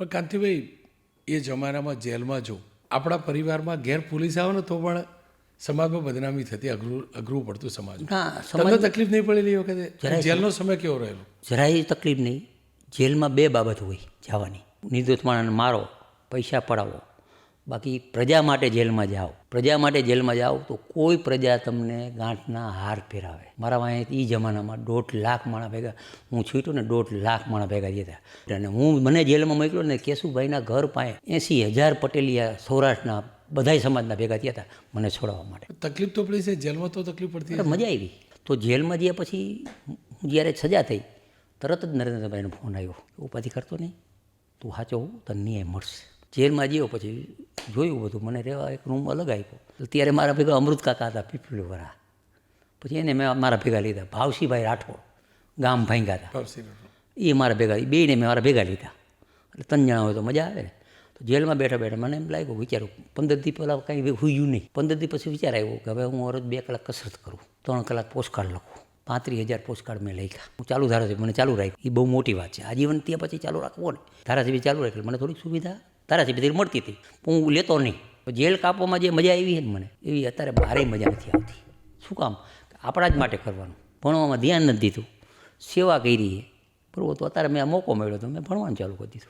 પણ કાંતિભાઈ, એ જમાનામાં જેલમાં જો આપણા પરિવારમાં ઘેર પોલીસ આવે ને તો પણ સમાજમાં બદનામી થતી, અઘરું પડતું સમાજ. ના, તમને તકલીફ નહીં પડેલી એ વખતે? જેલનો સમય કેવો રહેલો? જરાય તકલીફ નહીં. જેલમાં બે બાબત હોય જવાની: નિર્દોષ માણસને મારો, પૈસા પડાવો. બાકી પ્રજા માટે જેલમાં જાઓ, પ્રજા માટે જેલમાં જાઓ તો કોઈ પ્રજા તમને ગાંઠના હાર પહેરાવે. મારા વાંહે એ જમાનામાં 1.5 લાખ માણસ ભેગા, હું છૂટ્યો ને 1.5 લાખ માણસ ભેગા થયા. અને મને જેલમાં મોકલ્યો ને કેશુભાઈના ઘર પાસે 80,000 પટેલિયા સૌરાષ્ટ્રના બધાય સમાજના ભેગા થયા હતા મને છોડાવવા માટે. તકલીફ તો પડી છે જેલમાં, તો તકલીફ પડતી હશે. મજા આવી. તો જેલમાં ગયા પછી હું જ્યારે સજા થઈ તરત જ નરેન્દ્રભાઈનો ફોન આવ્યો, ઉપાધિ કરતો નહીં, તું સાચો હોઉં તને ન્યાય મળશે. જેલમાં ગયો પછી જોયું બધું, મને રહેવા એક રૂમ અલગ આપ્યો. ત્યારે મારા ભેગા અમૃત કાકા હતા પીપળીવાળા, પછી એને મેં મારા ભેગા લીધા. ભાવસીભાઈ રાઠોડ ગામ ભાંગ્યા હતા, એ મારા ભેગા, એ બેયને મેં મારા ભેગા લીધા. એટલે 3 જણા હોય તો મજા આવે ને. તો જેલમાં બેઠા બેઠા મને એમ લાગ્યું, વિચારું 15 દી પહેલાં કાંઈ હુયું નહીં. 15 દી પછી વિચાર આવ્યો કે હવે હું રોજ 2 કલાક કસરત કરું, 3 કલાક પોસ્ટકાર્ડ લખું. 35,000 પોસ્ટકાર્ડ મેં લખ્યા. હું ચાલુ ધારાસભ્ય મને ચાલુ રાખ્યું, એ બહુ મોટી વાત છે. આજીવન ત્યાં પછી ચાલુ રાખવો ને, ધારાસભ્ય ચાલુ રાખ્યું મને થોડીક સુવિધા ધારાસભ્યથી મળતી હતી, હું લેતો નહીં. જેલ કાપવામાં જે મજા આવી છે ને મને, એવી અત્યારે બહારે મજા નથી આવતી. શું કામ? આપણા જ માટે કરવાનું. ભણવામાં ધ્યાન નથી દીધું, સેવા કરી છે બરાબર. તો અત્યારે મેં આ મોકો મળ્યો તો મેં ભણવાનું ચાલુ કરી દીધું.